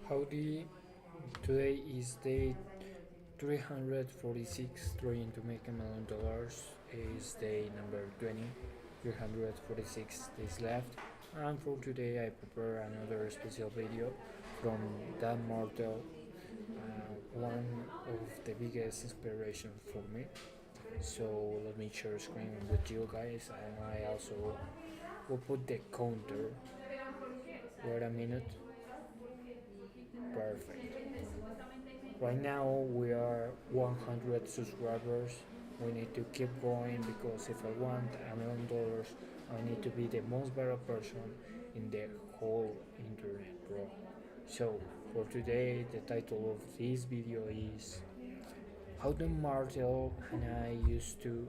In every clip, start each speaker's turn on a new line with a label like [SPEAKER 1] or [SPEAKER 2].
[SPEAKER 1] Howdy, today is day 346 trying to make $1 million. Is day number 20, 346 days left. And for today I prepare another special video from Dan Martel, one of the biggest inspiration for me. So let me share screen with you guys, and I also will put the counter. Wait a minute. Perfect. Right now we are 100 subscribers. We need to keep going because if I want $1 million, I need to be the most viral person in the whole internet, bro. So for today, the title of this video is how Dan Martel and I used to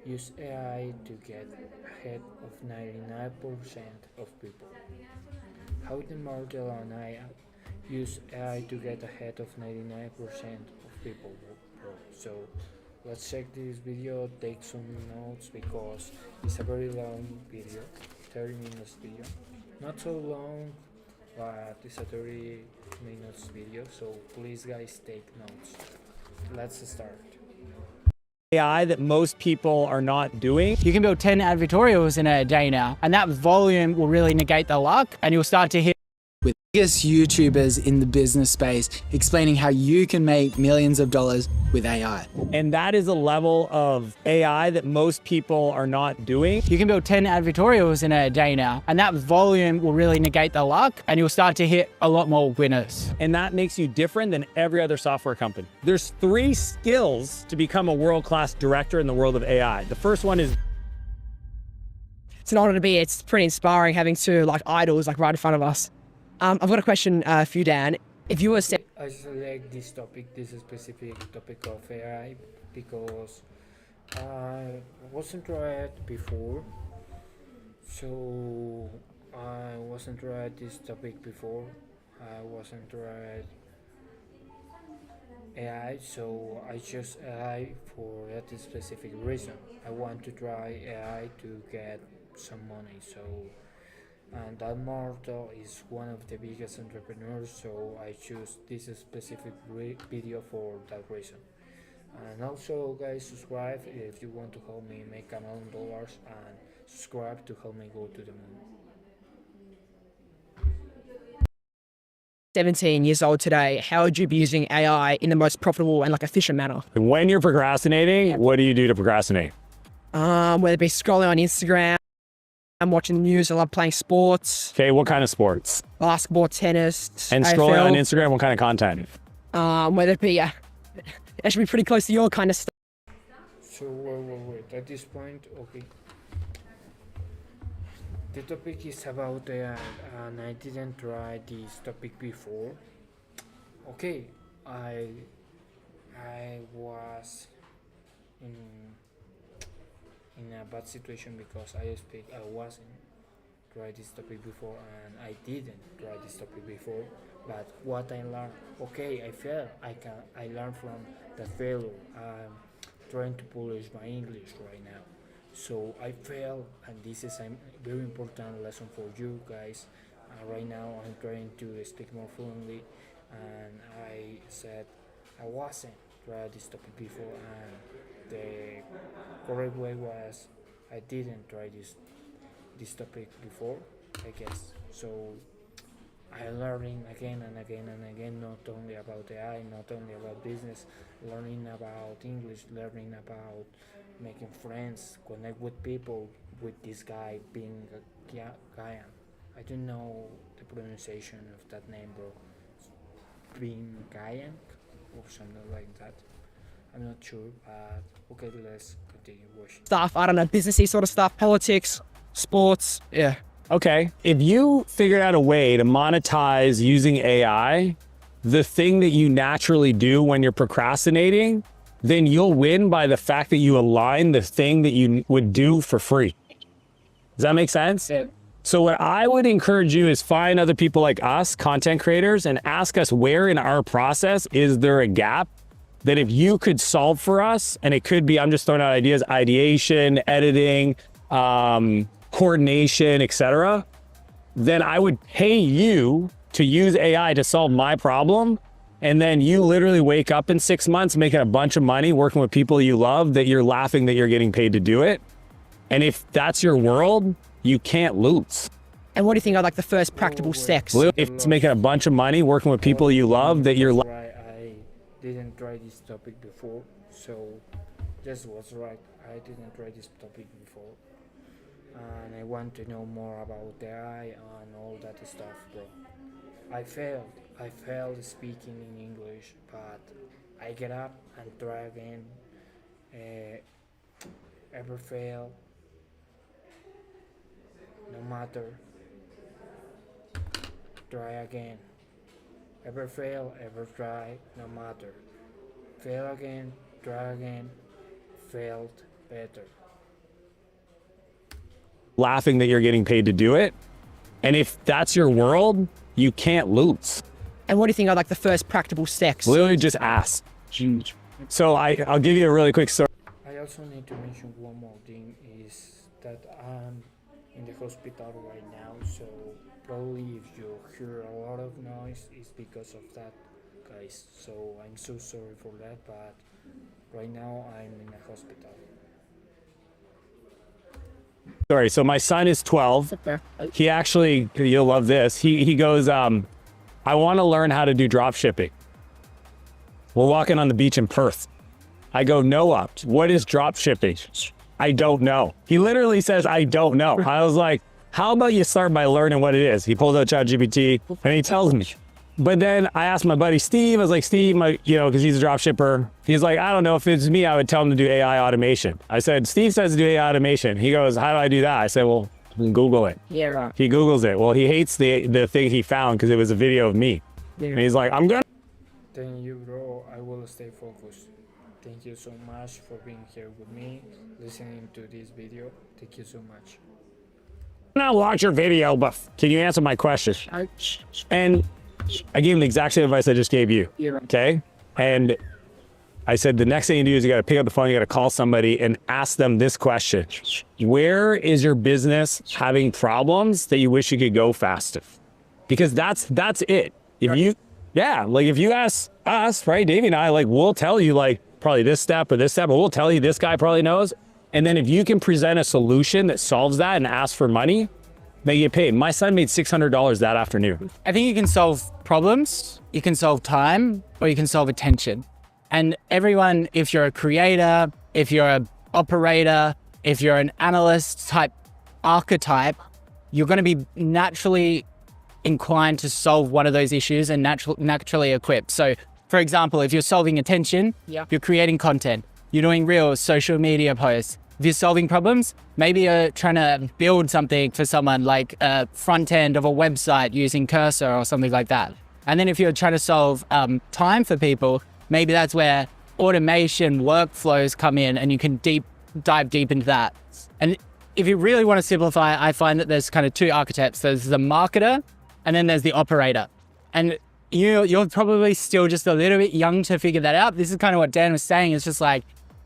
[SPEAKER 1] use AI to get ahead of 99% of people. How Dan Martel and I use AI to get ahead of 99% of people, bro. So let's check this video, take some notes because it's a very long video, 30 minutes video. Not so long, but it's a 30 minutes video, so please guys take notes. Let's start.
[SPEAKER 2] AI that most people are not doing.
[SPEAKER 3] You can build 10 advertorials in a day now, and that volume will really negate the luck, and you'll start to hit
[SPEAKER 4] with biggest YouTubers in the business space, explaining how you can make millions of dollars with AI.
[SPEAKER 2] And that is a level of AI that most people are not doing.
[SPEAKER 3] You can build 10 advertorials in a day now, and that volume will really negate the luck, and you'll start to hit a lot more winners.
[SPEAKER 2] And that makes you different than every other software company. There's 3 skills to become a world-class director in the world of AI. The first one is
[SPEAKER 5] it's an honor to be. It's pretty inspiring having two idols right in front of us. I've got a question for you, Dan. If you were
[SPEAKER 1] I select this topic, this specific topic of AI, because I wasn't tried before. So I wasn't tried this topic before. I wasn't tried AI, so I chose AI for that specific reason. I want to try AI to get some money. So and Dan Martel is one of the biggest entrepreneurs, so I choose this specific video for that reason. And also guys, subscribe if you want to help me make $1 million, and subscribe to help me go to the moon.
[SPEAKER 5] 17 years old today, how would you be using AI in the most profitable and efficient manner?
[SPEAKER 2] when you're procrastinating, what do you do to procrastinate?
[SPEAKER 5] Whether it be scrolling on Instagram, I'm watching the news, I love playing sports,
[SPEAKER 2] Okay, what kind of sports?
[SPEAKER 5] basketball, tennis,
[SPEAKER 2] And
[SPEAKER 5] AFL.
[SPEAKER 2] scrolling on Instagram, what kind of content?
[SPEAKER 5] Whether it be, it should be pretty close to your kind of stuff.
[SPEAKER 1] So wait. At this point, okay. The topic is about AI, and I didn't try this topic before. Okay, I was in a bad situation because I wasn't try this topic before, and I didn't try this topic before. But what I learned, okay, I failed. I learned from the failure. I'm trying to polish my English right now. So I failed, and this is a very important lesson for you guys. Right now I'm trying to speak more fluently, and I said I wasn't tried this topic before, and the correct way was I didn't try this topic before, I guess. So I learning again and again and again, not only about AI, not only about business, learning about English, learning about making friends, connect with people, with this guy being Gaian. I don't know the pronunciation of that name, bro. Being Gaian or something like that. I'm not sure, but okay, let's continue watching.
[SPEAKER 5] Stuff, I don't know, businessy sort of stuff, politics, sports, yeah.
[SPEAKER 2] Okay, if you figured out a way to monetize using AI, the thing that you naturally do when you're procrastinating, then you'll win by the fact that you align the thing that you would do for free. Does that make sense?
[SPEAKER 5] Yeah.
[SPEAKER 2] So what I would encourage you is find other people like us, content creators, and ask us where in our process is there a gap that if you could solve for us, and it could be, I'm just throwing out ideas, ideation, editing, coordination, etc., then I would pay you to use AI to solve my problem. And then you literally wake up in 6 months making a bunch of money working with people you love that you're laughing that you're getting paid to do it. And if that's your world, you can't lose.
[SPEAKER 5] And what do you think are like the first practical steps?
[SPEAKER 2] If it's making a bunch of money working with people you love that you're
[SPEAKER 1] right. I didn't try this topic before, so this was right. I didn't try this topic before, and I want to know more about the AI and all that stuff, bro. I failed speaking in English, but I get up and try again. Ever fail? No matter. Try again. Ever fail? Ever try? No matter. Fail again. Try again. Failed better.
[SPEAKER 2] laughing that you're getting paid to do it. And if that's your world, you can't lose.
[SPEAKER 5] And what do you think are like the first practical steps?
[SPEAKER 2] Literally just ask. So I'll give you a really quick story.
[SPEAKER 1] I also need to mention one more thing is that I'm in the hospital right now, so probably if you hear a lot of noise, it's because of that, guys. So I'm so sorry for that, but right now I'm in a hospital.
[SPEAKER 2] Sorry, so my son is 12. He actually, you'll love this. He goes, I want to learn how to do drop shipping. We're walking on the beach in Perth. I go, Noah, what is drop shipping? I don't know. He literally says, I don't know. I was like, how about you start by learning what it is? He pulls out ChatGPT and he tells me. But then I asked my buddy Steve, I was like, Steve, because he's a drop shipper. He's like, I don't know, if it's me, I would tell him to do AI automation. I said, Steve says to do AI automation. He goes, how do I do that? I said, well, Google it.
[SPEAKER 5] Yeah, right.
[SPEAKER 2] He Googles it. Well, he hates the thing he found because it was a video of me.
[SPEAKER 5] Yeah.
[SPEAKER 2] And he's like, I'm gonna.
[SPEAKER 1] Thank you, bro. I will stay focused. Thank you so much for being here with me, listening to this video. Thank you so much.
[SPEAKER 2] Not watch your video, but can you answer my question? And I gave him the exact same advice I just gave you. Okay? And I said, the next thing you do is you got to pick up the phone, you got to call somebody and ask them this question. Where is your business having problems that you wish you could go faster? Because that's it. If you, if you ask us, right, Davey and I, we'll tell you probably this step or we'll tell you this guy probably knows. And then if you can present a solution that solves that and ask for money, they get paid. My son made $600 that afternoon.
[SPEAKER 3] I think you can solve problems, you can solve time, or you can solve attention. And everyone, if you're a creator, if you're an operator, if you're an analyst type archetype, you're going to be naturally inclined to solve one of those issues and naturally equipped. So for example, if you're solving attention, you're creating content, you're doing reels, social media posts. If you're solving problems, maybe you're trying to build something for someone like a front end of a website using Cursor or something like that. And then if you're trying to solve time for people, maybe that's where automation workflows come in and you can dive deep into that. And if you really want to simplify, I find that there's kind of two archetypes. There's the marketer and then there's the operator. And you're probably still just a little bit young to figure that out. This is kind of what Dan was saying. It's just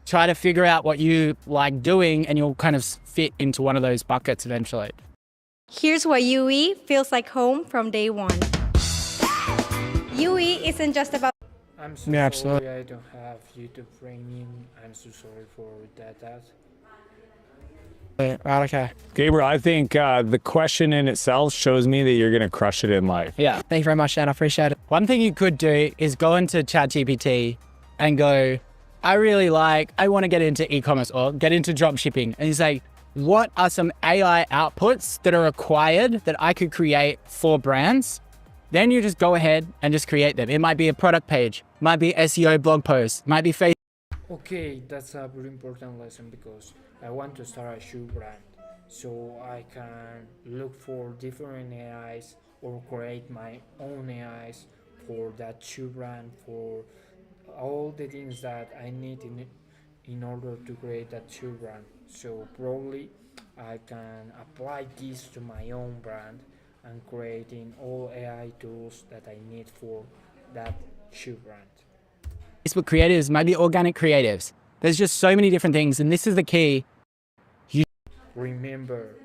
[SPEAKER 3] try to figure out what you like doing and you'll kind of fit into one of those buckets eventually.
[SPEAKER 6] Here's why UE feels like home from day one. UE isn't just about
[SPEAKER 1] I'm so
[SPEAKER 3] Yeah,
[SPEAKER 1] sorry
[SPEAKER 3] absolutely.
[SPEAKER 1] I don't have YouTube Premium. I'm so sorry for that.
[SPEAKER 3] Right, okay.
[SPEAKER 2] Gabriel, I think the question in itself shows me that you're going to crush it in life.
[SPEAKER 3] Yeah.
[SPEAKER 5] Thank you very much, Dan. I appreciate it.
[SPEAKER 3] One thing you could do is go into ChatGPT and go, I want to get into e-commerce or get into drop shipping. And you say, what are some AI outputs that are required that I could create for brands? Then you just go ahead and just create them. It might be a product page, might be SEO blog post, might be Facebook.
[SPEAKER 1] Okay, that's a very important lesson because I want to start a shoe brand. So I can look for different AIs or create my own AIs for that shoe brand, for all the things that I need in order to create that shoe brand. So probably I can apply this to my own brand and creating all AI tools that I need for that shoe brand.
[SPEAKER 3] Facebook creatives, maybe organic creatives. There's just so many different things. And this is the key.
[SPEAKER 1] Remember,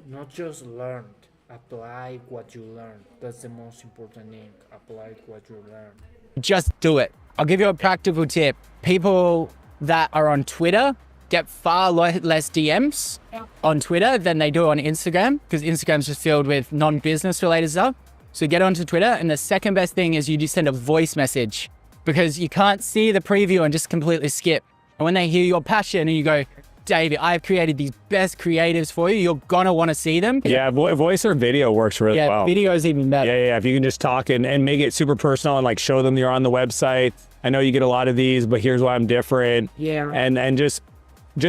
[SPEAKER 1] not just learned apply what you learn. That's the most important thing. Apply what you learn.
[SPEAKER 3] Just do it. I'll give you a practical tip. People that are on Twitter get far less DMs on Twitter than they do on Instagram, because Instagram's just filled with non-business related stuff. So get onto Twitter, and the second best thing is you just send a voice message, because you can't see the preview and just completely skip. And when they hear your passion and you go, David, I've created these best creatives for you, you're gonna want to see them.
[SPEAKER 2] Yeah, voice or video works really well.
[SPEAKER 3] Video is even better.
[SPEAKER 2] Yeah, if you can just talk and make it super personal and like show them you're on the website. I know you get a lot of these, but here's why I'm different.
[SPEAKER 5] Yeah.
[SPEAKER 2] And just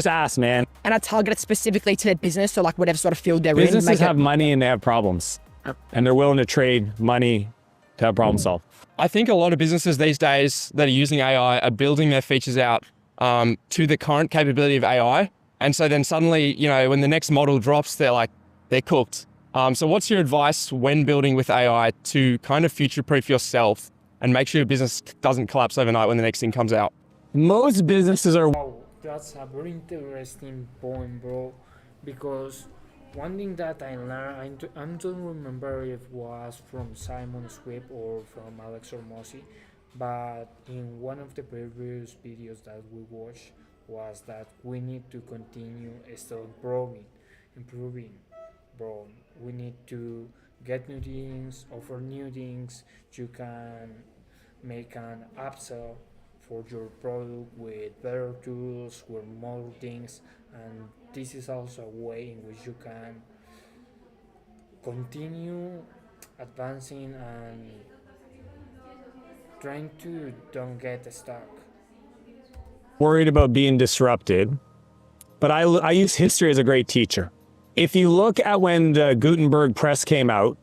[SPEAKER 2] ask, man.
[SPEAKER 5] And I target it specifically to their business, so like whatever sort of field they're
[SPEAKER 2] Businesses
[SPEAKER 5] in.
[SPEAKER 2] have money and they have problems, and they're willing to trade money to have problem solve.
[SPEAKER 7] I think a lot of businesses these days that are using AI are building their features out to the current capability of AI. And so then suddenly, you know, when the next model drops, they're cooked. So what's your advice when building with AI to kind of future-proof yourself and make sure your business doesn't collapse overnight when the next thing comes out?
[SPEAKER 2] Most businesses are
[SPEAKER 1] Wow, that's a very interesting point, bro. Because one thing that I learned, I don't remember if it was from Simon Swift or from Alex Hormozzi, but in one of the previous videos that we watched was that we need to continue still improving, bro. We need to get new things, offer new things. You can make an upsell for your product with better tools, with more things, and this is also a way in which you can continue advancing and trying to don't get stuck.
[SPEAKER 2] worried about being disrupted, but I use history as a great teacher. If you look at when the Gutenberg press came out,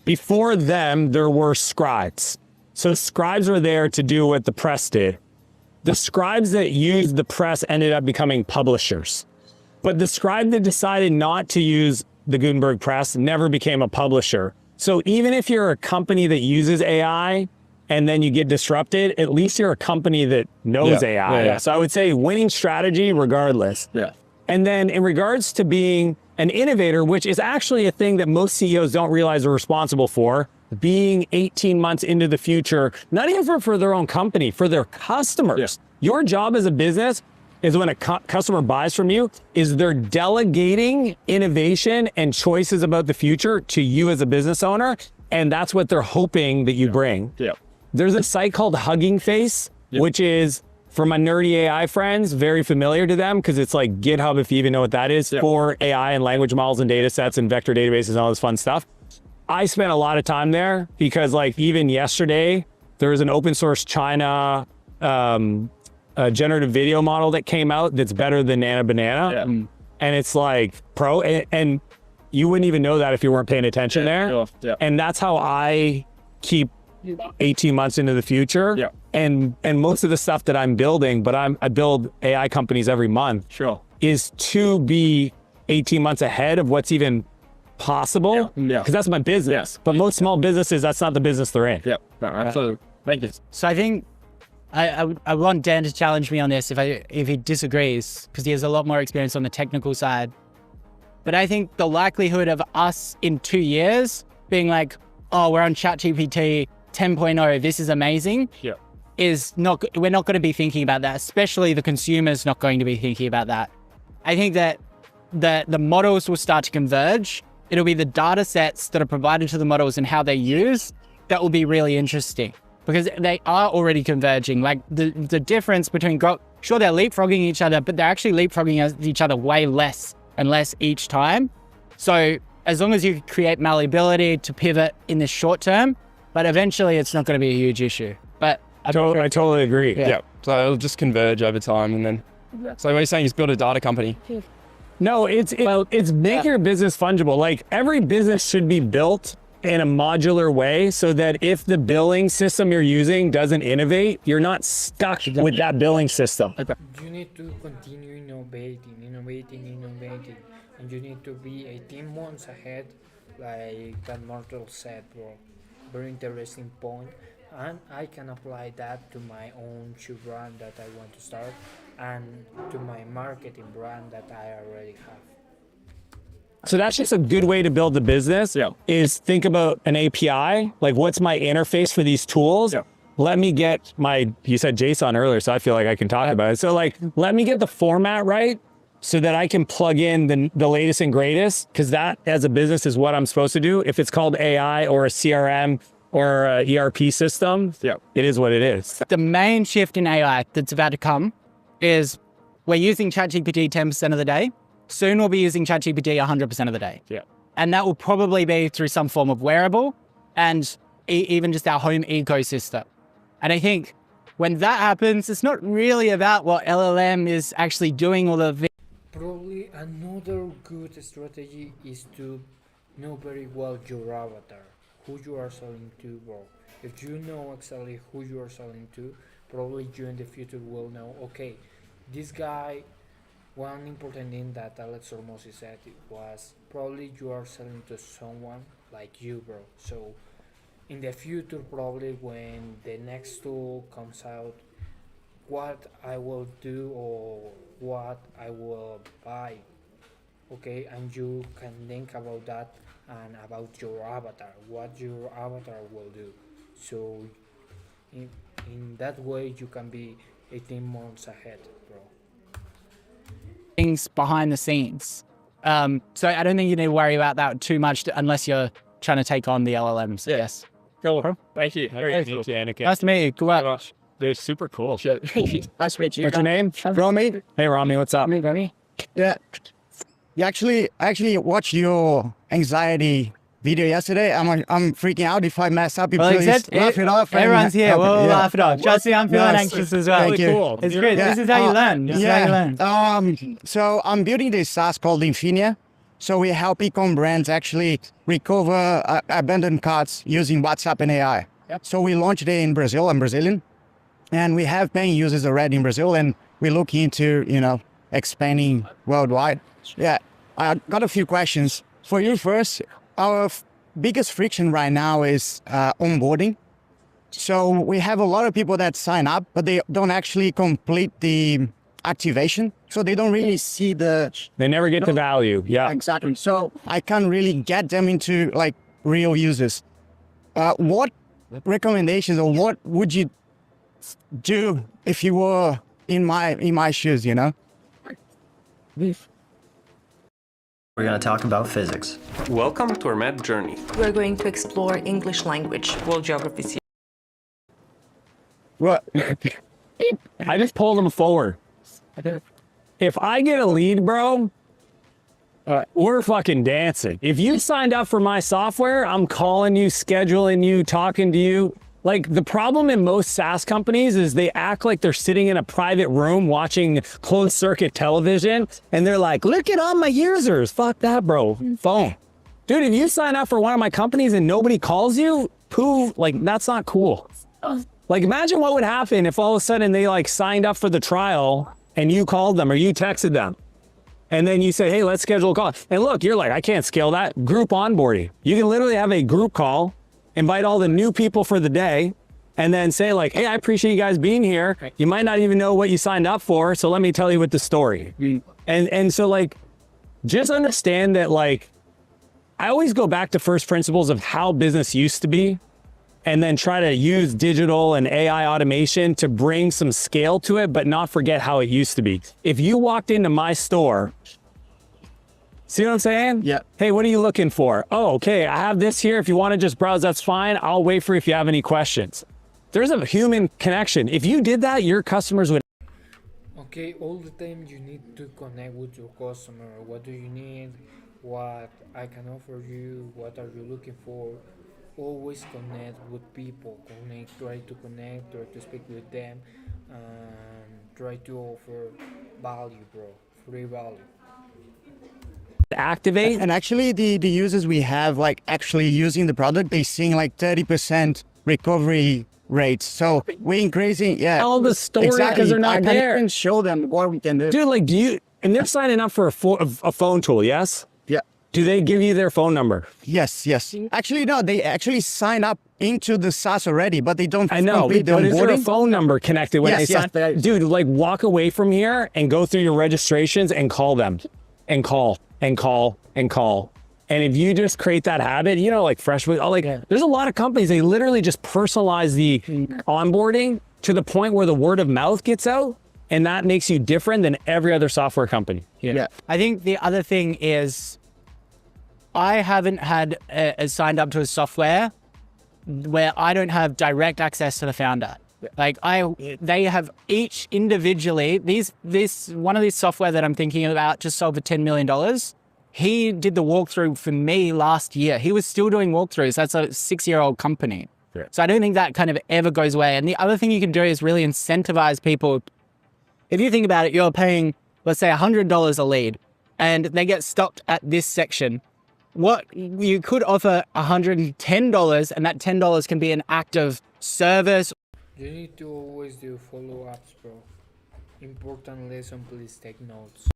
[SPEAKER 2] before them, there were scribes. So scribes were there to do what the press did. The scribes that used the press ended up becoming publishers. But the scribe that decided not to use the Gutenberg press never became a publisher. So even if you're a company that uses AI and then you get disrupted, at least you're a company that knows AI.
[SPEAKER 7] Yeah.
[SPEAKER 2] So I would say winning strategy regardless.
[SPEAKER 7] Yeah.
[SPEAKER 2] And then in regards to being an innovator, which is actually a thing that most CEOs don't realize they're responsible for, being 18 months into the future, not even for their own company, for their customers.
[SPEAKER 7] Yeah.
[SPEAKER 2] Your job as a business is when a customer buys from you, is they're delegating innovation and choices about the future to you as a business owner. And that's what they're hoping that you bring.
[SPEAKER 7] Yeah.
[SPEAKER 2] There's a site called Hugging Face, which is, for my nerdy AI friends, very familiar to them because it's like GitHub, if you even know what that is, for AI and language models and data sets and vector databases and all this fun stuff. I spent a lot of time there because like even yesterday, there was an open source China generative video model that came out that's better than Nana Banana.
[SPEAKER 7] Yeah.
[SPEAKER 2] And it's like pro, and you wouldn't even know that if you weren't paying attention there.
[SPEAKER 7] Sure. Yeah.
[SPEAKER 2] And that's how I keep 18 months into the future.
[SPEAKER 7] Yeah.
[SPEAKER 2] And most of the stuff that I'm building, but I build AI companies every month,
[SPEAKER 7] Sure.
[SPEAKER 2] is to be 18 months ahead of what's even possible.
[SPEAKER 7] Yeah.
[SPEAKER 2] Because that's my business.
[SPEAKER 7] Yes.
[SPEAKER 2] But most small businesses, that's not the business they're in.
[SPEAKER 7] Yeah. No, absolutely. Thank you.
[SPEAKER 3] So I think I want Dan to challenge me on this if he disagrees, because he has a lot more experience on the technical side. But I think the likelihood of us in 2 years being like, oh, we're on ChatGPT 10.0, this is amazing, is not, we're not going to be thinking about that, especially the consumer's not going to be thinking about that. I think that the models will start to converge. It'll be the data sets that are provided to the models and how they use that will be really interesting, because they are already converging. Like the difference between, sure, they're leapfrogging each other, but they're actually leapfrogging each other way less and less each time. So as long as you create malleability to pivot in the short term, but eventually it's not going to be a huge issue. But
[SPEAKER 2] I totally agree.
[SPEAKER 3] Yeah.
[SPEAKER 7] Yeah. So it'll just converge over time, and then. So what you're saying is build a data company.
[SPEAKER 2] No, it's make your business fungible. Like every business should be built in a modular way so that if the billing system you're using doesn't innovate, you're not stuck with that billing system.
[SPEAKER 1] You need to continue innovating, and you need to be 18 months ahead, like that Martel said, bro. Very interesting point, and I can apply that to my own shoe brand that I want to start, and to my marketing brand that I already have.
[SPEAKER 2] So that's just a good way to build the business is think about an API. Like what's my interface for these tools? Let me get you said JSON earlier, so I feel like I can talk about it. So like, let me get the format right so that I can plug in the latest and greatest, because that as a business is what I'm supposed to do. If it's called AI or a CRM or a ERP system, it is what it is.
[SPEAKER 3] The main shift in AI that's about to come is we're using ChatGPT 10% of the day. Soon we'll be using ChatGPT 100% of the day. And that will probably be through some form of wearable and even just our home ecosystem. And I think when that happens, it's not really about what LLM is actually doing all the
[SPEAKER 1] Probably another good strategy is to know very well your avatar, who you are selling to, bro. If you know exactly who you are selling to, probably you in the future will know, okay, this guy, one important thing that Alex Hormozi said was probably you are selling to someone like you, bro. So in the future, probably when the next tool comes out, what I will do or what I will buy, okay, and you can think about that and about your avatar, what your avatar will do. So in that way you can be 18 months ahead, bro.
[SPEAKER 3] things behind the scenes. So I don't think you need to worry about that too much unless you're trying to take on the LLMs. Yes.
[SPEAKER 7] Cool. Thank you.
[SPEAKER 2] Nice to
[SPEAKER 3] Nice to meet you. Good work.
[SPEAKER 2] They're super cool.
[SPEAKER 5] Nice to meet you.
[SPEAKER 2] What's your name?
[SPEAKER 8] Rami,
[SPEAKER 2] Hey, Rami, what's up?
[SPEAKER 8] yeah, I actually watched your anxiety video yesterday. I'm freaking out if I mess up. You
[SPEAKER 3] Well,
[SPEAKER 8] please
[SPEAKER 3] except
[SPEAKER 8] laugh it off. and
[SPEAKER 3] everyone's here.
[SPEAKER 8] help me.
[SPEAKER 3] We'll
[SPEAKER 8] Yeah.
[SPEAKER 3] laugh it off. Trust me, I'm feeling
[SPEAKER 8] Nice.
[SPEAKER 3] anxious as well.
[SPEAKER 8] Thank you.
[SPEAKER 2] Cool.
[SPEAKER 3] It's good.
[SPEAKER 8] Yeah.
[SPEAKER 3] This is how you learn. This is how you learn.
[SPEAKER 8] So I'm building this SaaS called Infinia. So we help e-com brands actually recover abandoned carts using WhatsApp and AI. So we launched it in Brazil. I'm Brazilian. And we have paying users already in Brazil, and we're looking into, expanding worldwide. Yeah, I got a few questions for you first. Our biggest friction right now is onboarding. So we have a lot of people that sign up, but they don't actually complete the activation. So they don't really see the...
[SPEAKER 2] They never get the value. Yeah.
[SPEAKER 8] Exactly. So I can't really get them into like real users. What recommendations or what would you do if you were in my shoes,
[SPEAKER 9] We're going to talk about physics.
[SPEAKER 10] Welcome to our math journey.
[SPEAKER 11] We're going to explore English language, world geography.
[SPEAKER 8] What?
[SPEAKER 2] I just pulled them forward. If I get a lead, bro, we're fucking dancing. If you signed up for my software, I'm calling you, scheduling you, talking to you. Like, the problem in most SaaS companies is they act like they're sitting in a private room watching closed circuit television, and they're like, look at all my users. Fuck that, bro. Phone. Dude, if you sign up for one of my companies and nobody calls you, that's not cool. Like, imagine what would happen if all of a sudden they like signed up for the trial and you called them or you texted them. And then you say, hey, let's schedule a call. And look, you're like, I can't scale that. Group onboarding. You can literally have a group call, invite all the new people for the day, and then say like, hey, I appreciate you guys being here. You might not even know what you signed up for, so let me tell you what the story. And so like, just understand that like, I always go back to first principles of how business used to be, and then try to use digital and AI automation to bring some scale to it, but not forget how it used to be. If you walked into my store, see what I'm saying?
[SPEAKER 8] Yeah.
[SPEAKER 2] Hey, what are you looking for? Oh, okay, I have this here. If you want to just browse, that's fine. I'll wait for you if you have any questions. There's a human connection. If you did that, your customers would.
[SPEAKER 1] Okay, all the time you need to connect with your customer. What do you need? What I can offer you? What are you looking for? Always connect with people. Try to speak with them, and try to offer value, bro. Free value.
[SPEAKER 2] Activate.
[SPEAKER 8] And actually the users we have like actually using the product, they're seeing like 30% recovery rates. So we're increasing,
[SPEAKER 2] Tell the story because they're not
[SPEAKER 8] I
[SPEAKER 2] there.
[SPEAKER 8] can even show them what we can do.
[SPEAKER 2] Dude, like, and they're signing up for a phone tool, yes?
[SPEAKER 8] Yeah.
[SPEAKER 2] Do they give you their phone number?
[SPEAKER 8] Yes. Actually, no, they actually sign up into the SaaS already, but they don't
[SPEAKER 2] I know,
[SPEAKER 8] complete the
[SPEAKER 2] but is there a
[SPEAKER 8] onboarding.
[SPEAKER 2] phone number connected when
[SPEAKER 8] Yes,
[SPEAKER 2] they sign?
[SPEAKER 8] yes.
[SPEAKER 2] Dude, like walk away from here and go through your registrations and call them. and call and call and call. And if you just create that habit, you know, like Freshbooks, there's a lot of companies, they literally just personalize the onboarding to the point where the word of mouth gets out. And that makes you different than every other software company.
[SPEAKER 3] Yeah. I think the other thing is I haven't had signed up to a software where I don't have direct access to the founder. Like they have each individually, one of these software that I'm thinking about just sold for $10 million. He did the walkthrough for me last year. He was still doing walkthroughs. That's a 6-year-old company. Yeah. So I don't think that kind of ever goes away. And the other thing you can do is really incentivize people. If you think about it, you're paying, let's say $100 a lead and they get stopped at this section. What you could offer $110 and that $10 can be an act of service.
[SPEAKER 1] You need to always do follow-ups, bro. Important lesson, please take notes.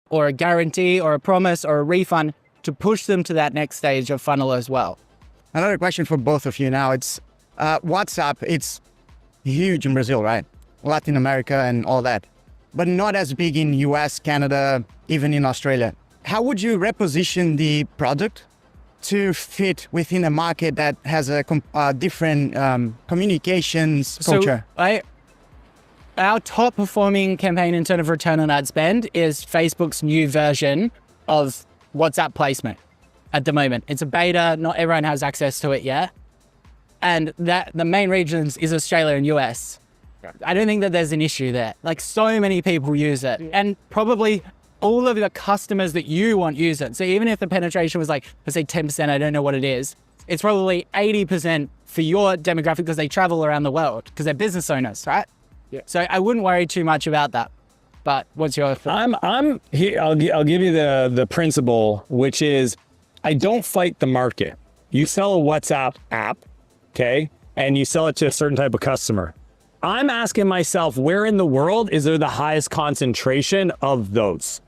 [SPEAKER 3] Or a guarantee or a promise or a refund to push them to that next stage of funnel as well.
[SPEAKER 8] Another question for both of you now. It's WhatsApp, it's huge in Brazil, right? Latin America and all that, but not as big in US, Canada, even in Australia. How would you reposition the product to fit within a market that has a different communications culture?
[SPEAKER 3] So our top performing campaign in terms of return on ad spend is Facebook's new version of WhatsApp placement at the moment. It's a beta, not everyone has access to it yet. And the main regions is Australia and US. I don't think that there's an issue there. Like so many people use it and probably all of the customers that you want use it. So even if the penetration was like, let's say 10%, I don't know what it is. It's probably 80% for your demographic because they travel around the world because they're business owners, right? Yeah. So I wouldn't worry too much about that. But what's your thought?
[SPEAKER 2] I'm here. I'll give you the principle, which is I don't fight the market. You sell a WhatsApp app, okay, and you sell it to a certain type of customer. I'm asking myself, where in the world is there the highest concentration of those?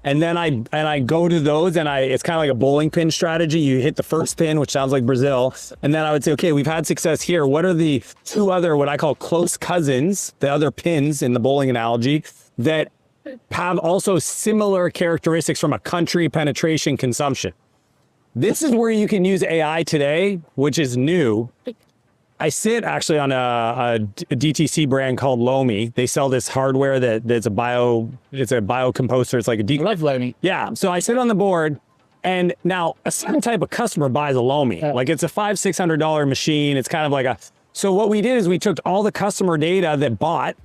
[SPEAKER 2] And then I go to those and it's kind of like a bowling pin strategy. You hit the first pin, which sounds like Brazil. And then I would say, okay, we've had success here. What are the two other, what I call close cousins, the other pins in the bowling analogy that have also similar characteristics from a country, penetration, consumption? This is where you can use AI today, which is new. I sit actually on a DTC brand called Lomi. They sell this hardware it's a biocomposter. It's like
[SPEAKER 3] I love Lomi.
[SPEAKER 2] Yeah. So I sit on the board and now a certain type of customer buys a Lomi. Like it's a $500-600 machine. It's kind of like so what we did is we took all the customer data that bought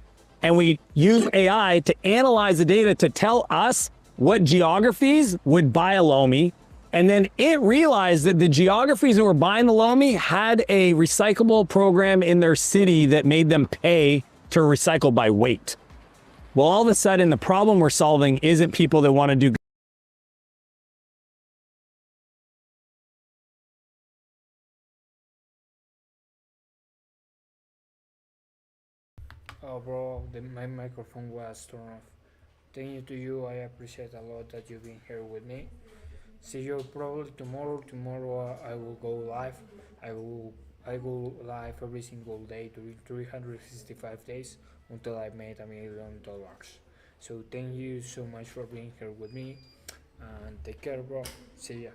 [SPEAKER 2] and we used AI to analyze the data to tell us what geographies would buy a Lomi. And then it realized that the geographies that were buying the Lomi had a recyclable program in their city that made them pay to recycle by weight. Well, all of a sudden, the problem we're solving isn't people that want to do.
[SPEAKER 1] Oh, bro, my microphone was turned off. Thank you to you. I appreciate a lot that you've been here with me. See you probably tomorrow. Tomorrow I will go live. I go live every single day during 365 days until I made $1 million. So thank you so much for being here with me and take care, bro. See ya.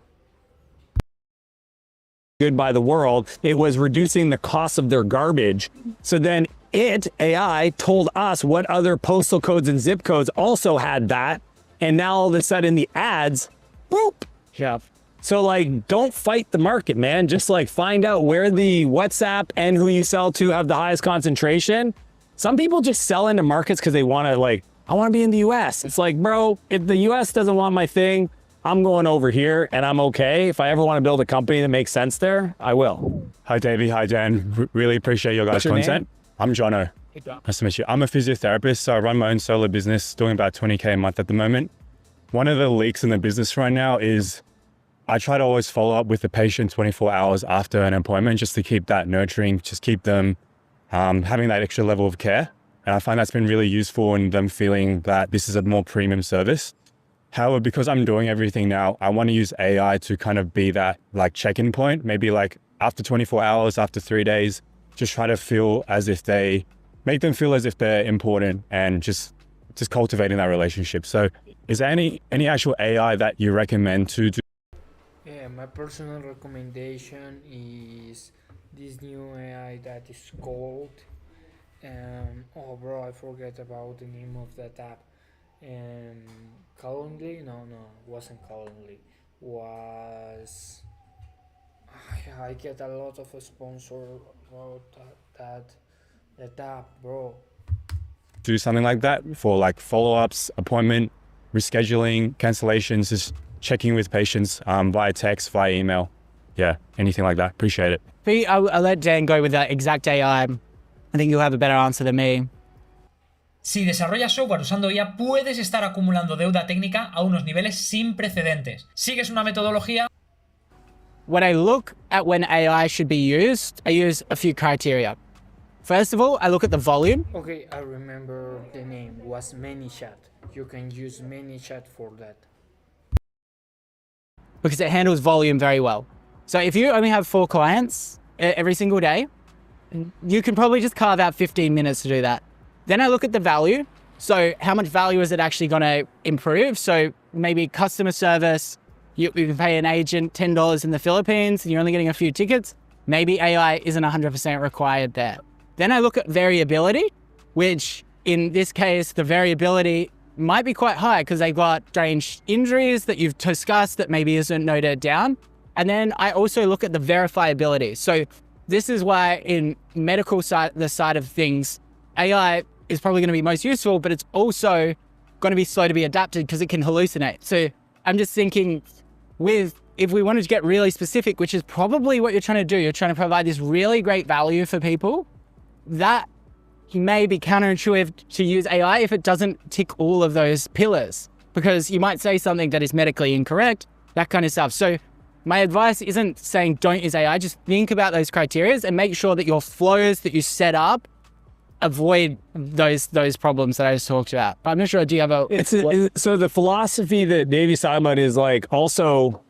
[SPEAKER 2] Good by the world, it was reducing the cost of their garbage. So then AI told us what other postal codes and zip codes also had that. And now all of a sudden the ads, boop.
[SPEAKER 3] Yeah.
[SPEAKER 2] So like, don't fight the market, man. Just like find out where the WhatsApp and who you sell to have the highest concentration. Some people just sell into markets because they want to I want to be in the US. It's like, bro, if the US doesn't want my thing, I'm going over here and I'm okay. If I ever want to build a company that makes sense there, I will.
[SPEAKER 12] Hi, Davey. Hi, Dan. Really appreciate your guys' content. I'm Jono. Nice to meet you. I'm a physiotherapist, so I run my own solo business, doing about 20K a month at the moment. One of the leaks in the business right now is I try to always follow up with the patient 24 hours after an appointment just to keep that nurturing, just keep them having that extra level of care. And I find that's been really useful in them feeling that this is a more premium service. However, because I'm doing everything now, I want to use AI to kind of be that check-in point, maybe after 24 hours, after 3 days, just try to make them feel as if they're important and just just cultivating that relationship. So is there any actual AI that you recommend to do?
[SPEAKER 1] Yeah, my personal recommendation is this new AI that is called oh bro, I forget about the name of that app. Calendly? No, wasn't Calendly. Was I get a lot of sponsor about that app, bro.
[SPEAKER 12] Do something like that for like follow-ups, appointment, rescheduling, cancellations, just checking with patients via text, via email. Yeah, anything like that. Appreciate it.
[SPEAKER 3] I'll let Dan go with that exact AI. I think you'll have a better answer than me.
[SPEAKER 13] Si desarrollas software usando IA, puedes estar acumulando deuda técnica a unos niveles sin precedentes. ¿Sigues una metodología?
[SPEAKER 3] When I look at when AI should be used, I use a few criteria. First of all, I look at the volume.
[SPEAKER 1] Okay, I remember the name was ManyChat. You can use ManyChat for that.
[SPEAKER 3] Because it handles volume very well. So if you only have 4 clients every single day, you can probably just carve out 15 minutes to do that. Then I look at the value. So how much value is it actually going to improve? So maybe customer service, you pay an agent $10 in the Philippines and you're only getting a few tickets. Maybe AI isn't 100% required there. Then I look at variability, which in this case, the variability might be quite high because they've got strange injuries that you've discussed that maybe isn't noted down. And then I also look at the verifiability. So this is why in medical side, the side of things, AI is probably going to be most useful, but it's also going to be slow to be adapted because it can hallucinate. So I'm just thinking if we wanted to get really specific, which is probably what you're trying to do, you're trying to provide this really great value for people, that may be counterintuitive to use AI if it doesn't tick all of those pillars, because you might say something that is medically incorrect, that kind of stuff. So my advice isn't saying don't use AI, just think about those criteria and make sure that your flows that you set up avoid those problems that I just talked about. But I'm not sure, do you have
[SPEAKER 2] so the philosophy that Davey's talking about is like also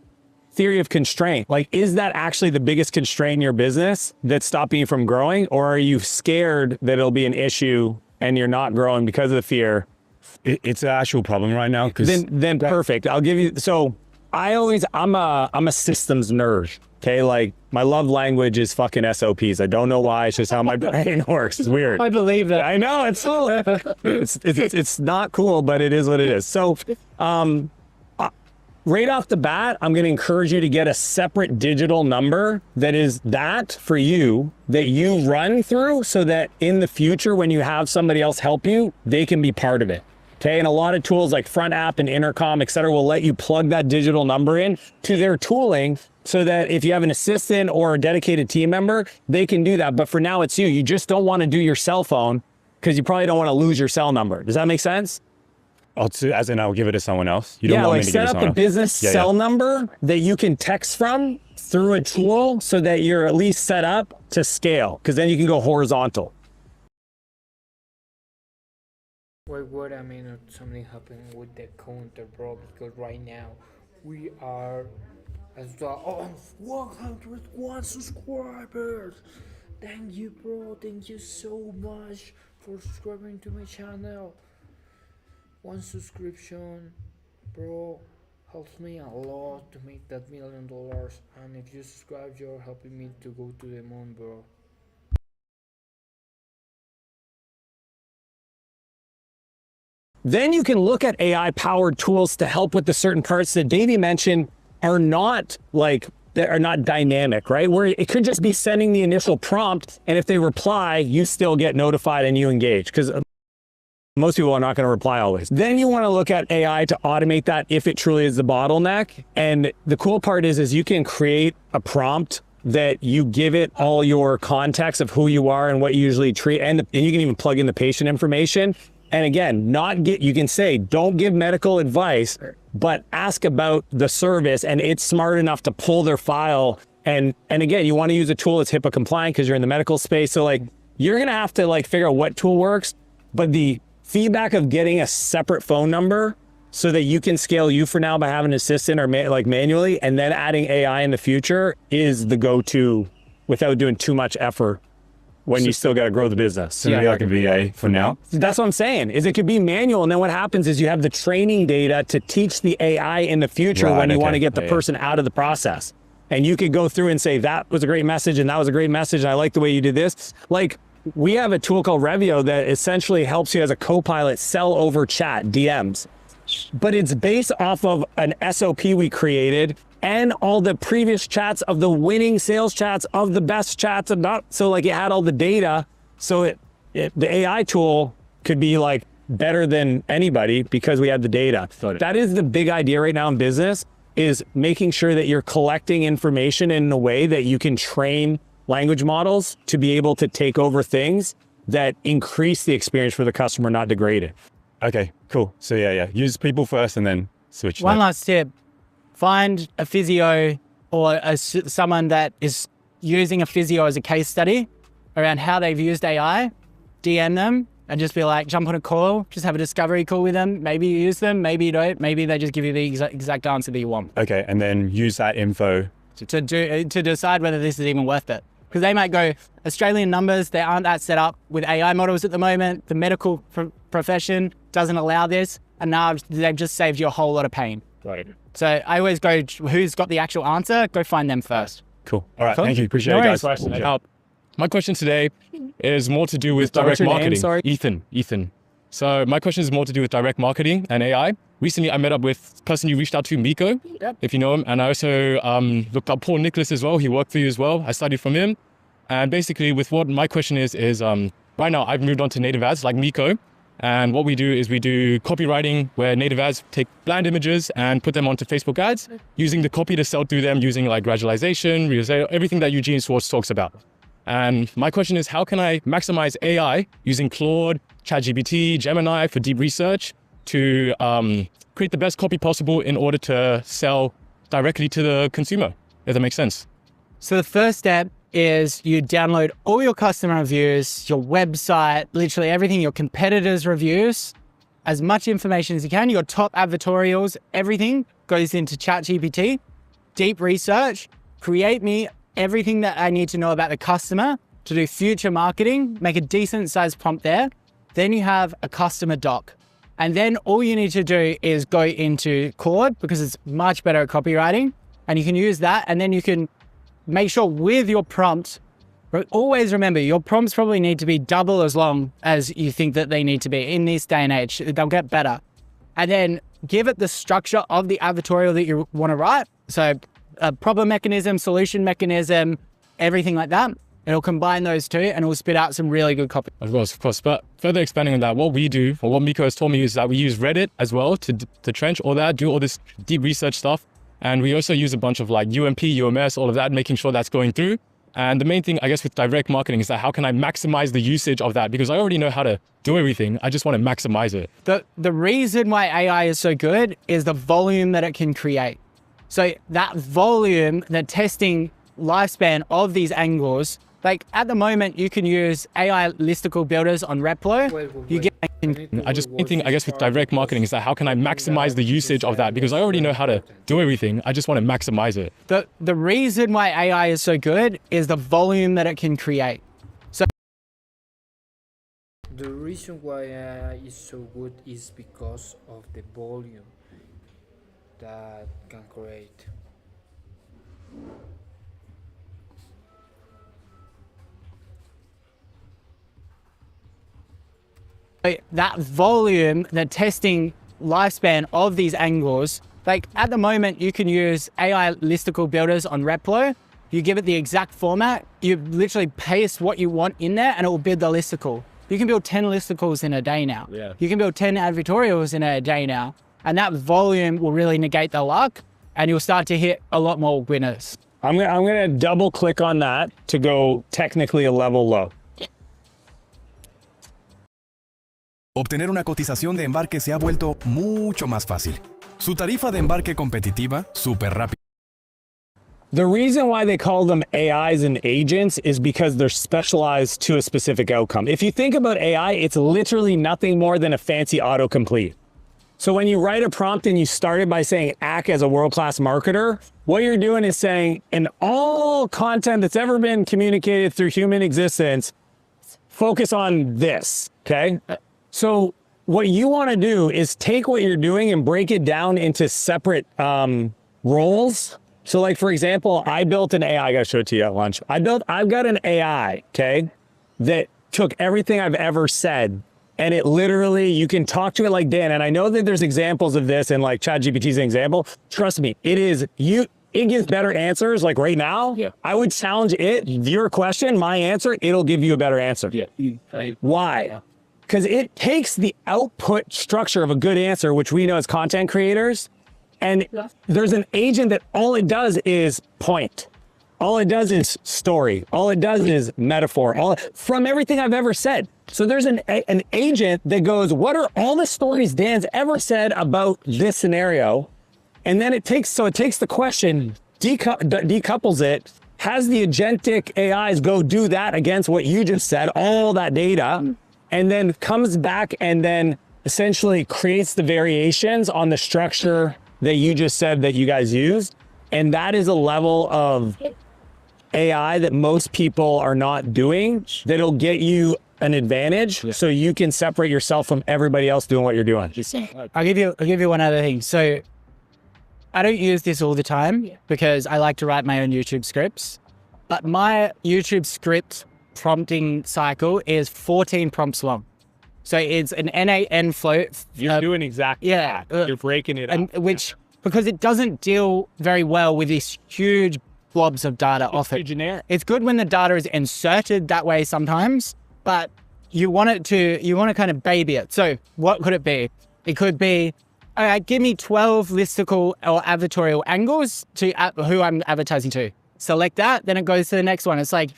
[SPEAKER 2] theory of constraint. Like, is that actually the biggest constraint in your business that's stopping you from growing? Or are you scared that it'll be an issue and you're not growing because of the fear?
[SPEAKER 12] It's an actual problem right now.
[SPEAKER 2] Then perfect. I'll give you, so I'm a systems nerd. Okay, like my love language is fucking SOPs. I don't know why. It's just how my brain works. It's weird.
[SPEAKER 3] I believe that.
[SPEAKER 2] I know it's it's not cool, but it is what it is. So, right off the bat, I'm going to encourage you to get a separate digital number that is that for you that you run through, so that in the future when you have somebody else help you, they can be part of it. Okay, and a lot of tools like Front App and Intercom, et cetera, will let you plug that digital number in to their tooling so that if you have an assistant or a dedicated team member, they can do that. But for now, it's you. You just don't want to do your cell phone because you probably don't want to lose your cell number. Does that make sense?
[SPEAKER 12] As in I'll give it to someone else? You don't want me to give it to someone else?
[SPEAKER 2] Set up a business cell number that you can text from through a tool so that you're at least set up to scale, because then you can go horizontal.
[SPEAKER 1] What I mean, something happened with the counter, bro, because right now we are as well 101 subscribers. Thank you, bro. Thank you so much for subscribing to my channel. 1 subscription, bro, helps me a lot to make that $1 million. And if you subscribe, you're helping me to go to the moon, bro.
[SPEAKER 2] Then you can look at AI-powered tools to help with the certain parts that Davey mentioned are not dynamic, right? Where it could just be sending the initial prompt, and if they reply, you still get notified and you engage, because most people are not going to reply always. Then you want to look at AI to automate that if it truly is the bottleneck. And the cool part is you can create a prompt that you give it all your context of who you are and what you usually treat, and you can even plug in the patient information. And again, you can say, don't give medical advice, but ask about the service, and it's smart enough to pull their file. And again, you want to use a tool that's HIPAA compliant because you're in the medical space. So like, you're going to have to like figure out what tool works, but the feedback of getting a separate phone number so that you can scale you for now by having an assistant or manually, and then adding AI in the future is the go-to without doing too much effort. when you still got to grow the business.
[SPEAKER 12] So maybe like a VA for now.
[SPEAKER 2] That's what I'm saying, is it could be manual. And then what happens is you have the training data to teach the AI in the future when you want to get the person out of the process. And you could go through and say, that was a great message and that was a great message. And I like the way you did this. Like, we have a tool called Revio that essentially helps you as a co-pilot sell over chat, DMs. But it's based off of an SOP we created and all the previous chats of the winning sales chats of the best chats and not, so like it had all the data. So the AI tool could be like better than anybody because we had the data. That is the big idea right now in business, is making sure that you're collecting information in a way that you can train language models to be able to take over things that increase the experience for the customer, not degrade it.
[SPEAKER 12] Okay, cool. So yeah. Use people first and then switch.
[SPEAKER 3] One last tip. Find a physio or someone that is using a physio as a case study around how they've used AI, DM them and just be like, jump on a call, just have a discovery call with them. Maybe you use them, maybe you don't. Maybe they just give you the exact answer that you want.
[SPEAKER 12] Okay, and then use that info
[SPEAKER 3] to decide whether this is even worth it. Because they might go, Australian numbers, they aren't that set up with AI models at the moment. The medical profession doesn't allow this. And now they've just saved you a whole lot of pain.
[SPEAKER 2] Right.
[SPEAKER 3] So I always go, who's got the actual answer? Go find them first.
[SPEAKER 12] Cool. All right. Thank you. Appreciate it, guys.
[SPEAKER 7] My question today is more to do with direct marketing.
[SPEAKER 3] Sorry.
[SPEAKER 7] Ethan. So my question is more to do with direct marketing and AI. Recently, I met up with a person you reached out to, Miko, if you know him. And I also looked up Paul Nicholas as well. He worked for you as well. I studied from him. And basically with what my question is right now I've moved on to native ads like Miko. And what we do is we do copywriting where native ads take bland images and put them onto Facebook ads using the copy to sell through them using like gradualization, everything that Eugene Schwartz talks about. And my question is, how can I maximize AI using Claude, ChatGPT, Gemini for deep research to create the best copy possible in order to sell directly to the consumer, if that makes sense?
[SPEAKER 3] So the first step is you download all your customer reviews, your website, literally everything, your competitors' reviews, as much information as you can, your top advertorials, everything goes into ChatGPT, deep research, create me everything that I need to know about the customer to do future marketing, make a decent sized prompt there. Then you have a customer doc. And then all you need to do is go into Claude because it's much better at copywriting and you can use that. And then you can make sure with your prompt, always remember your prompts probably need to be double as long as you think that they need to be in this day and age. They'll get better. And then give it the structure of the advertorial that you want to write. So a problem mechanism, solution mechanism, everything like that. It'll combine those two and it'll spit out some really good copy.
[SPEAKER 7] Of course. But further expanding on that, what we do, or what Miko has told me, is that we use Reddit as well to trench all that, do all this deep research stuff. And we also use a bunch of like UMP, UMS, all of that, making sure that's going through. And the main thing, I guess, with direct marketing is that how can I maximize the usage of that? Because I already know how to do everything. I just want to maximize it.
[SPEAKER 3] The reason why AI is so good is the volume that it can create. So that volume, the testing lifespan of these angles, like at the moment, you can use AI listicle builders on Replo.
[SPEAKER 7] Main thing, I guess, with direct marketing is that how can I maximize the usage of that? Because I already know how to do everything. I just want to maximize it.
[SPEAKER 3] The reason why AI is so good is the volume that it can create. So
[SPEAKER 1] the reason why AI is so good is because of the volume that can create.
[SPEAKER 3] That volume, the testing lifespan of these angles, like at the moment, you can use AI listicle builders on Replo. You give it the exact format, you literally paste what you want in there and it will build the listicle. You can build 10 listicles in a day now.
[SPEAKER 2] Yeah.
[SPEAKER 3] You can build 10 advertorials in a day now. And that volume will really negate the luck and you'll start to hit a lot more winners.
[SPEAKER 2] I'm gonna double click on that to go technically a level low.
[SPEAKER 14] Obtener una cotización de embarque se ha vuelto mucho más fácil. Su tarifa de embarque competitiva, súper rápida.
[SPEAKER 2] The reason why they call them AIs and agents is because they're specialized to a specific outcome. If you think about AI, it's literally nothing more than a fancy autocomplete. So when you write a prompt and you start it by saying, act as a world-class marketer, what you're doing is saying, in all content that's ever been communicated through human existence, focus on this, okay? So what you want to do is take what you're doing and break it down into separate roles. So like, for example, I built an AI, I gotta show it to you at lunch. I've got an AI, okay, that took everything I've ever said, and it literally, you can talk to it like Dan, and I know that there's examples of this, and like ChatGPT is an example. Trust me, it gives better answers. Like right now, I would challenge it, your question, my answer, it'll give you a better answer. Why? Because it takes the output structure of a good answer, which we know as content creators, and there's an agent that all it does is point. All it does is story. All it does is metaphor, from everything I've ever said. So there's an agent that goes, what are all the stories Dan's ever said about this scenario? And then it takes the question, decouples it, has the agentic AIs go do that against what you just said, all that data, and then comes back and then essentially creates the variations on the structure that you just said that you guys used. And that is a level of AI that most people are not doing, that'll get you an advantage so you can separate yourself from everybody else doing what you're doing.
[SPEAKER 3] I'll give you one other thing. So I don't use this all the time because I like to write my own YouTube scripts, but my YouTube script prompting cycle is 14 prompts long. So it's an N8N float.
[SPEAKER 2] You're doing exactly that. You're breaking it up.
[SPEAKER 3] Because it doesn't deal very well with these huge blobs of data off it.
[SPEAKER 2] Generic.
[SPEAKER 3] It's good when the data is inserted that way sometimes, but you want to kind of baby it. So what could it be? It could be, all right, give me 12 listicle or advertorial angles to who I'm advertising to. Select that, then it goes to the next one. It's like,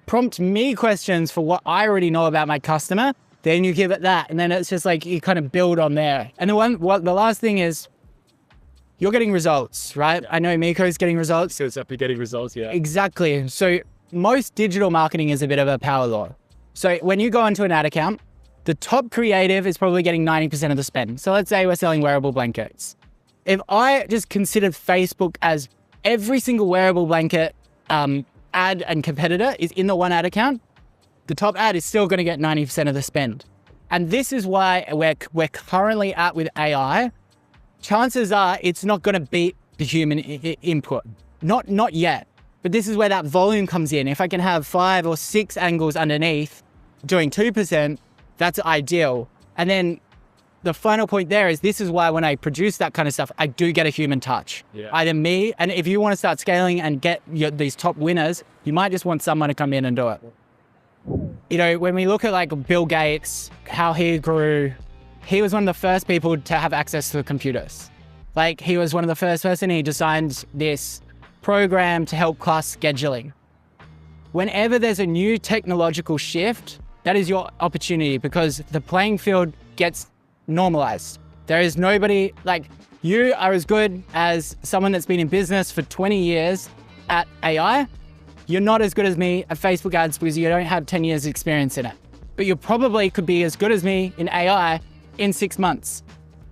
[SPEAKER 3] prompt me questions for what I already know about my customer, then you give it that. And then it's just like, you kind of build on there. And the last thing is, you're getting results, right? I know Miko's getting results.
[SPEAKER 2] So it's up to getting results, yeah.
[SPEAKER 3] Exactly. So most digital marketing is a bit of a power law. So when you go into an ad account, the top creative is probably getting 90% of the spend. So let's say we're selling wearable blankets. If I just considered Facebook as every single wearable blanket ad and competitor is in the one ad account, the top ad is still going to get 90% of the spend. And this is why we're currently at with AI. Chances are it's not going to beat the human input. Not yet. But this is where that volume comes in. If I can have 5 or 6 angles underneath doing 2%, that's ideal. And then the final point there is this is why when I produce that kind of stuff, I do get a human touch. Either me, and if you want to start scaling and get these top winners, you might just want someone to come in and do it. You know, when we look at like Bill Gates, how he grew, he was one of the first people to have access to computers. Like he was one of the first person, he designed this program to help class scheduling. Whenever there's a new technological shift, that is your opportunity because the playing field gets normalized. There is nobody, like you are as good as someone that's been in business for 20 years at AI. You're not as good as me at Facebook ads because you don't have 10 years experience in it. But you probably could be as good as me in AI in 6 months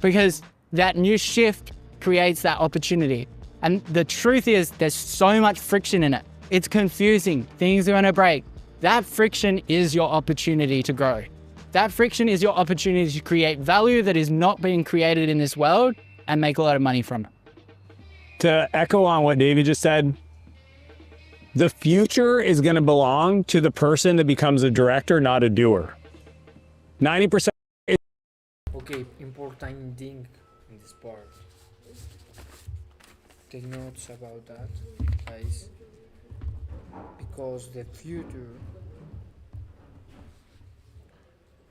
[SPEAKER 3] because that new shift creates that opportunity. And the truth is there's so much friction in it. It's confusing. Things are going to break. That friction is your opportunity to grow. That friction is your opportunity to create value that is not being created in this world and make a lot of money from it.
[SPEAKER 2] To echo on what David just said, the future is going to belong to the person that becomes a director, not a doer. 90%.
[SPEAKER 1] Okay, important thing in this part. Take notes about that, guys. Because the future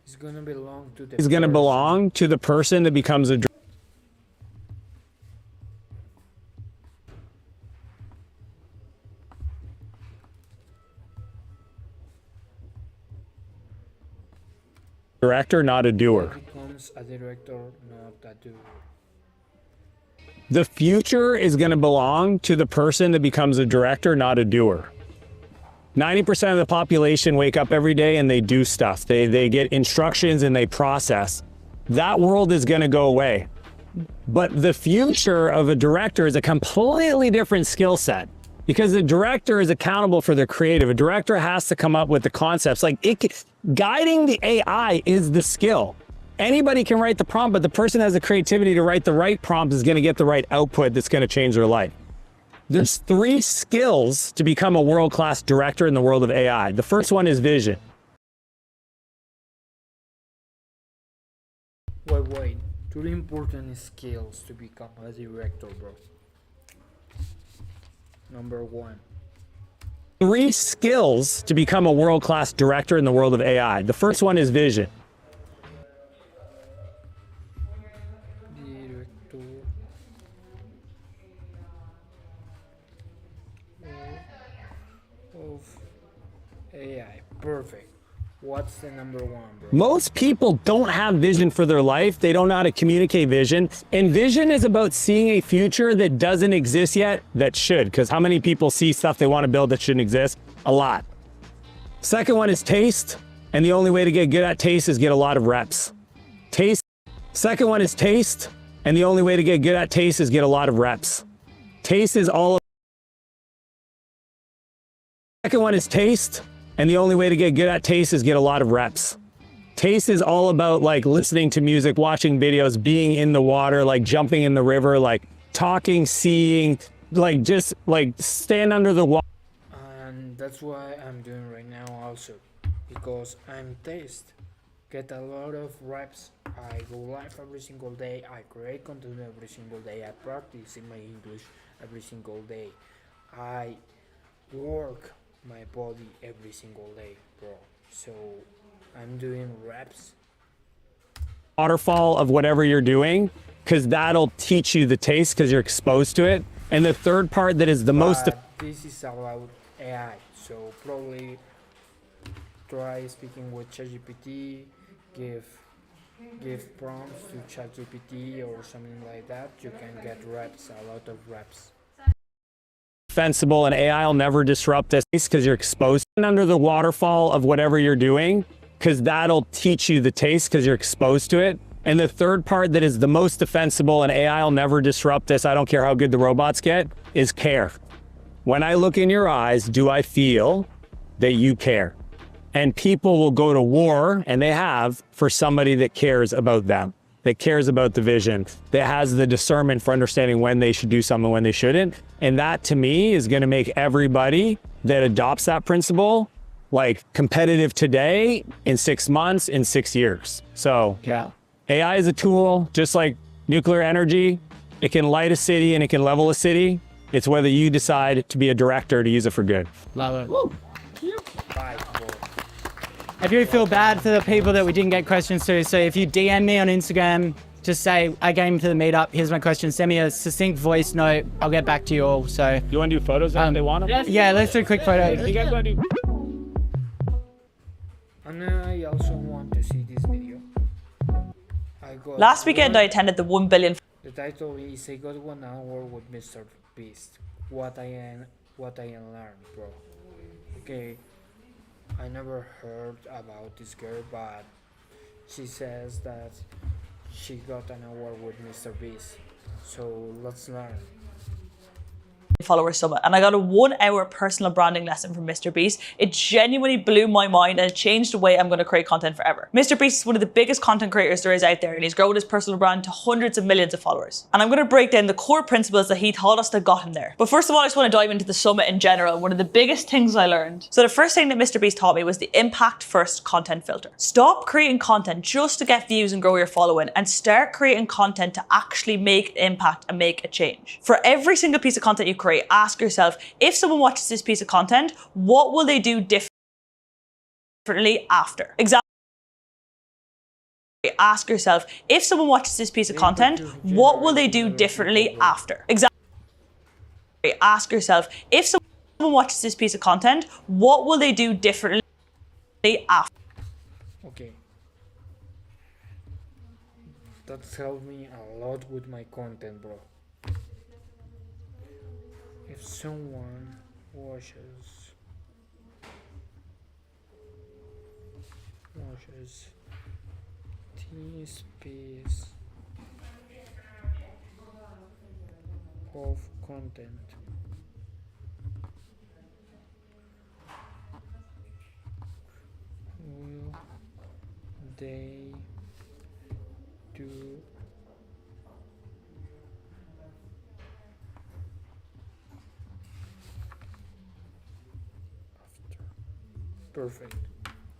[SPEAKER 1] is going to belong to the
[SPEAKER 2] Is going to belong to the person that becomes a director, not a doer.
[SPEAKER 1] Becomes a director, not a doer.
[SPEAKER 2] The future is going to belong to the person that becomes a director, not a doer. 90% of the population wake up every day and they do stuff. They get instructions and they process. That world is going to go away. But the future of a director is a completely different skill set. because the director is accountable for the creative. A director has to come up with the concepts. Like guiding the AI is the skill. Anybody can write the prompt, but the person that has the creativity to write the right prompt is going to get the right output that's going to change their life. There's 3 skills to become a world-class director in the world of AI. The first one is vision.
[SPEAKER 1] Wait. 3 important skills to become a director, bro. Number 1.
[SPEAKER 2] 3 skills to become a world-class director in the world of AI. The first one is vision.
[SPEAKER 1] Director of AI. Perfect. What's the number 1, bro?
[SPEAKER 2] Most people don't have vision for their life. They don't know how to communicate vision. And vision is about seeing a future that doesn't exist yet that should. Because how many people see stuff they want to build that shouldn't exist? A lot. Second one is taste. And the only way to get good at taste is get a lot of reps. Taste. Second one is taste. And the only way to get good at taste is get a lot of reps. Taste is all. Second one is taste. And the only way to get good at taste is get a lot of reps. Taste is all about like listening to music, watching videos, being in the water, like jumping in the river, like talking, seeing, like just like stand under the water.
[SPEAKER 1] And that's why I'm doing right now also. Because I'm taste. Get a lot of reps. I go live every single day. I create content every single day. I practice in my English every single day. I work my body every single day, bro. So I'm doing reps.
[SPEAKER 2] Waterfall of whatever you're doing, because that'll teach you the taste because you're exposed to it. And the third part that is the most.
[SPEAKER 1] This is about AI. So probably try speaking with ChatGPT, give prompts to ChatGPT or something like that. You can get reps, a lot of reps.
[SPEAKER 2] Defensible, and AI will never disrupt this because you're exposed under the waterfall of whatever you're doing, because that'll teach you the taste because you're exposed to it. And the third part that is the most defensible, and AI will never disrupt this, I don't care how good the robots get, is care. When I look in your eyes, do I feel that you care? And people will go to war, and they have, for somebody that cares about them, that cares about the vision, that has the discernment for understanding when they should do something, when they shouldn't. And that to me is gonna make everybody that adopts that principle like competitive today, in 6 months, in 6 years. So yeah, AI is a tool, just like nuclear energy. It can light a city and it can level a city. It's whether you decide to be a director to use it for good.
[SPEAKER 3] Love it.
[SPEAKER 1] Bye, bro.
[SPEAKER 3] If you feel bad for the people that we didn't get questions to, so if you DM me on Instagram, just say, I came to the meetup, here's my question, send me a succinct voice note, I'll get back to you all. So
[SPEAKER 2] you want to do photos if they want them?
[SPEAKER 3] Yeah, let's do a quick photo.
[SPEAKER 2] You guys want to do...
[SPEAKER 1] And I also want to see this video.
[SPEAKER 15] Last weekend I attended the 1 billion...
[SPEAKER 1] The title is I got 1 hour with Mr. Beast. What I learned, bro. Okay. I never heard about this girl, but she says that she got an hour with Mr. Beast. So let's learn.
[SPEAKER 15] Follower summit, and I got a 1 hour personal branding lesson from Mr. Beast. It genuinely blew my mind and it changed the way I'm going to create content forever. Mr. Beast is one of the biggest content creators there is out there, and he's grown his personal brand to hundreds of millions of followers. And I'm going to break down the core principles that he taught us that got him there. But first of all, I just want to dive into the summit in general, one of the biggest things I learned. So the first thing that Mr. Beast taught me was the impact first content filter. Stop creating content just to get views and grow your following, and start creating content to actually make an impact and make a change. For every single piece of content you create, ask yourself, if someone watches this piece of content, what will they do differently after? Example. Ask yourself, if someone watches this piece of content, what will they do differently after? Example. Ask yourself, if someone watches this piece of content, what will they do differently after?
[SPEAKER 1] Okay. That's helped me a lot with my content, bro. If someone watches this piece of content, they do perfect.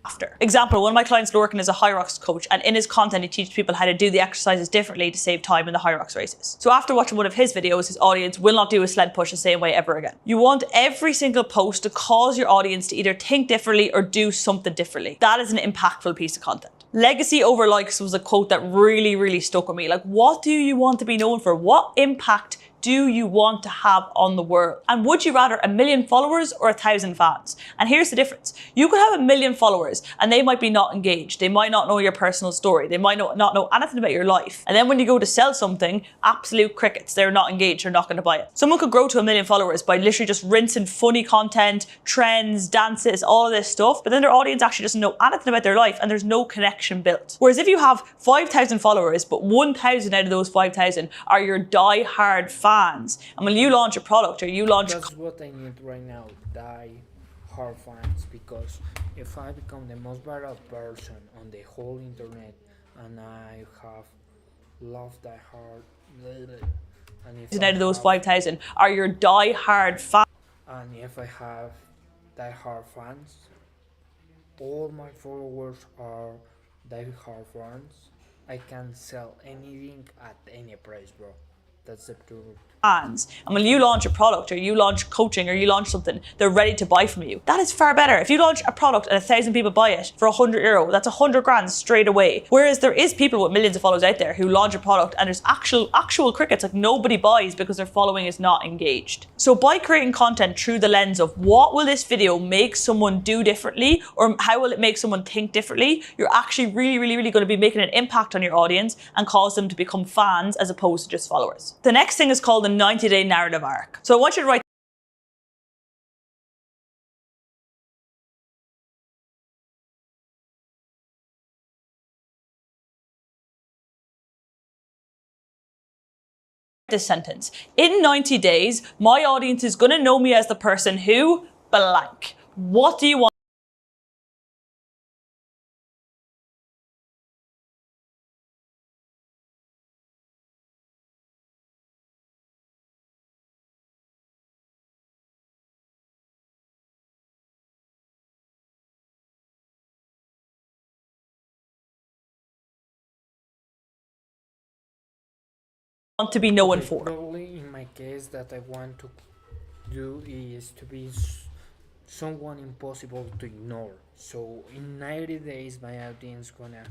[SPEAKER 15] After. Example, one of my clients working as a Hyrox coach, and in his content he teaches people how to do the exercises differently to save time in the Hyrox races. So after watching one of his videos, his audience will not do a sled push the same way ever again. You want every single post to cause your audience to either think differently or do something differently. That is an impactful piece of content. Legacy over likes was a quote that really stuck with me. Like, what do you want to be known for? What impact do you want to have on the world? And would you rather 1 million followers or 1,000 fans? And here's the difference. You could have 1 million followers and they might be not engaged. They might not know your personal story. They might not know anything about your life. And then when you go to sell something, absolute crickets. They're not engaged. They're not going to buy it. Someone could grow to 1 million followers by literally just rinsing funny content, trends, dances, all of this stuff. But then their audience actually doesn't know anything about their life and there's no connection built. Whereas if you have 5,000 followers, but 1,000 out of those 5,000 are your die-hard fans, and when you launch a product or you launch...
[SPEAKER 1] That's what I need right now, die-hard fans, because if I become the most viral person on the whole internet and I have love die-hard, and if
[SPEAKER 15] out of those 5,000 are your die-hard fans,
[SPEAKER 1] and if I have die-hard fans, all my followers are die-hard fans, I can sell anything at any price, bro. That's the truth.
[SPEAKER 15] And when you launch a product or you launch coaching or you launch something, they're ready to buy from you. That is far better. If you launch a product and 1,000 people buy it for €100, that's 100 grand straight away. Whereas there is people with millions of followers out there who launch a product and there's actual crickets, like nobody buys because their following is not engaged. So by creating content through the lens of what will this video make someone do differently or how will it make someone think differently, you're actually really going to be making an impact on your audience and cause them to become fans as opposed to just followers. The next thing is called the 90-day narrative arc. So I want you to write this sentence. In 90 days, my audience is going to know me as the person who blank. What do you want? To be known for?
[SPEAKER 1] Probably in my case that I want to do is to be someone impossible to ignore. So in 90 days my audience gonna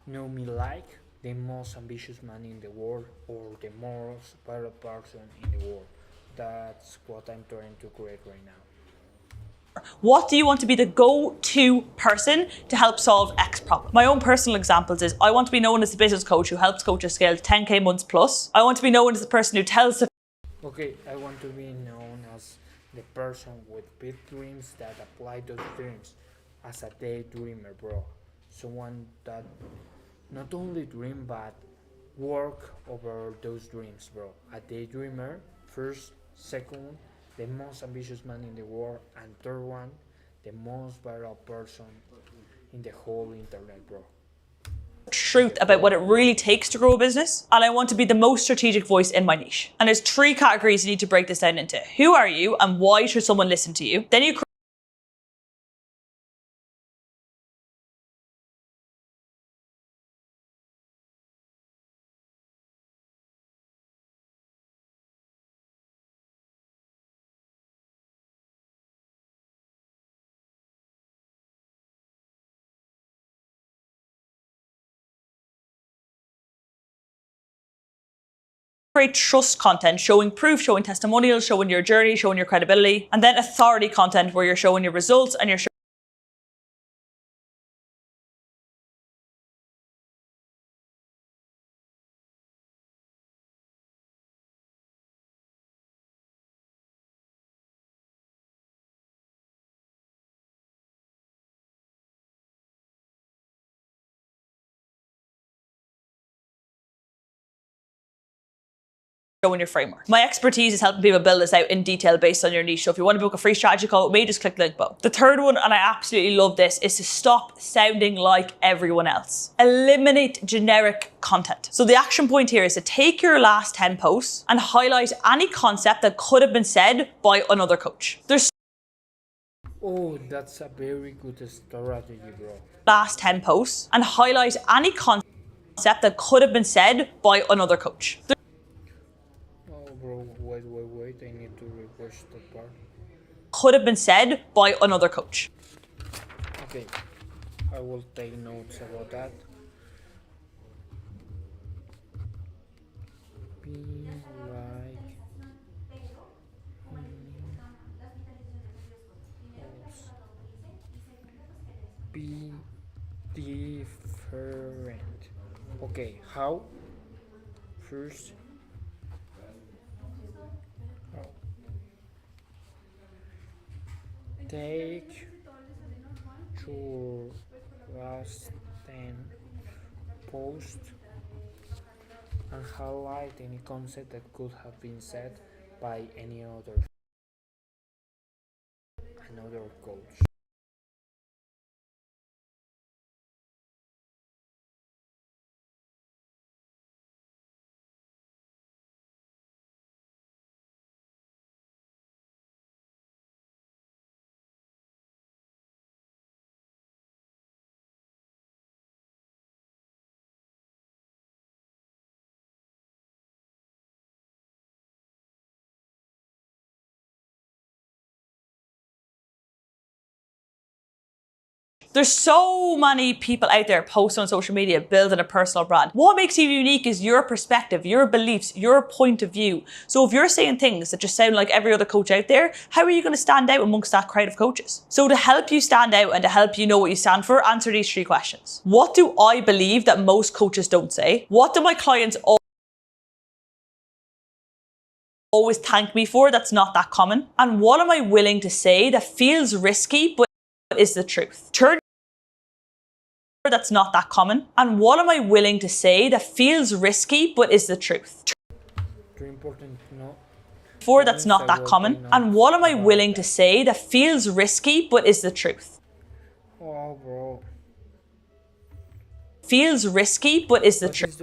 [SPEAKER 1] know me like the most ambitious man in the world or the most viral person in the world. That's what I'm trying to create right now.
[SPEAKER 15] What do you want to be the go-to person to help solve X problem? My own personal examples is I want to be known as the business coach who helps coaches scale to 10K months plus. I want to be known as the person who tells the...
[SPEAKER 1] Okay, I want to be known as the person with big dreams that apply those dreams as a daydreamer, bro. Someone that not only dream but work over those dreams, bro. A daydreamer, first, second, the most ambitious man in the world, and third one, the most viral person in the whole internet, bro.
[SPEAKER 15] Truth about what it really takes to grow a business, and I want to be the most strategic voice in my niche. And there's 3 categories you need to break this down into. Who are you and why should someone listen to you? Then you create trust content, showing proof, showing testimonials, showing your journey, showing your credibility, and then authority content where you're showing your results and you're in your framework. My expertise is helping people build this out in detail based on your niche. So if you want to book a free strategy call with me, just click the link below. The third one, and I absolutely love this, is to stop sounding like everyone else. Eliminate generic content. So the action point here is to take your last 10 posts and highlight any concept that could have been said by another coach. There's
[SPEAKER 1] Oh, that's a very good strategy, bro.
[SPEAKER 15] last 10 posts and highlight any concept that could have been said by another coach.
[SPEAKER 1] Oh, bro, wait, I need to refresh that part.
[SPEAKER 15] Could have been said by another coach.
[SPEAKER 1] Okay, I will take notes about that. Be like be different. Okay, how? First, take your last 10 posts and highlight any concept that could have been said by another coach.
[SPEAKER 15] There's so many people out there posting on social media, building a personal brand. What makes you unique is your perspective, your beliefs, your point of view. So if you're saying things that just sound like every other coach out there, how are you going to stand out amongst that crowd of coaches? So to help you stand out and to help you know what you stand for, answer these 3 questions. What do I believe that most coaches don't say? What do my clients always thank me for that's not that common? And what am I willing to say that feels risky but is the truth? That's not that common. And what am I willing to say that feels risky but is the truth? That's not that common. And what am I willing to say that feels risky but is the truth?
[SPEAKER 1] Oh, bro.
[SPEAKER 15] Feels risky but is the truth.